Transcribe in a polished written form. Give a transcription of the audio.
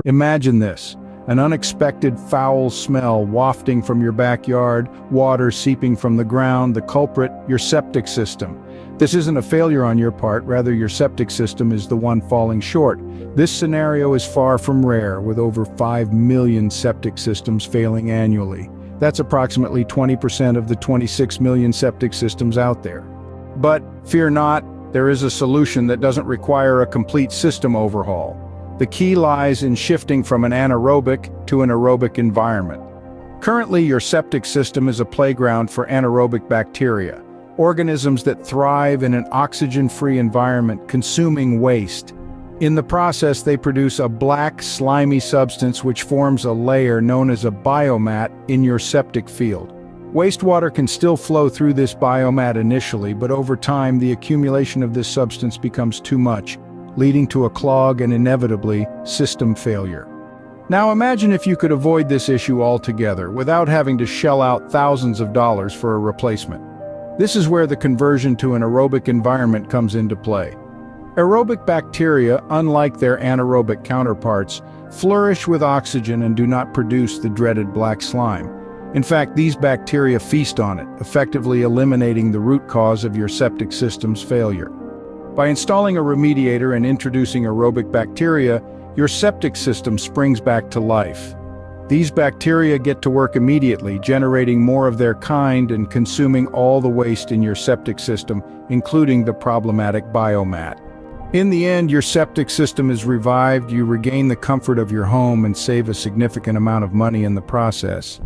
Imagine this, an unexpected foul smell wafting from your backyard, water seeping from the ground, the culprit, your septic system. This isn't a failure on your part, rather your septic system is the one falling short. This scenario is far from rare, with over 5 million septic systems failing annually. That's approximately 20% of the 26 million septic systems out there. But fear not, there is a solution that doesn't require a complete system overhaul. The key lies in shifting from an anaerobic to an aerobic environment. Currently, your septic system is a playground for anaerobic bacteria, organisms that thrive in an oxygen-free environment, consuming waste. In the process, they produce a black, slimy substance which forms a layer known as a biomat in your septic field. Wastewater can still flow through this biomat initially, but over time the accumulation of this substance becomes too much, leading to a clog and inevitably system failure. Now imagine if you could avoid this issue altogether without having to shell out thousands of dollars for a replacement. This is where the conversion to an aerobic environment comes into play. Aerobic bacteria, unlike their anaerobic counterparts, flourish with oxygen and do not produce the dreaded black slime. In fact, these bacteria feast on it, effectively eliminating the root cause of your septic system's failure. By installing a remediator and introducing aerobic bacteria, your septic system springs back to life. These bacteria get to work immediately, generating more of their kind and consuming all the waste in your septic system, including the problematic biomat. In the end, your septic system is revived, you regain the comfort of your home and save a significant amount of money in the process.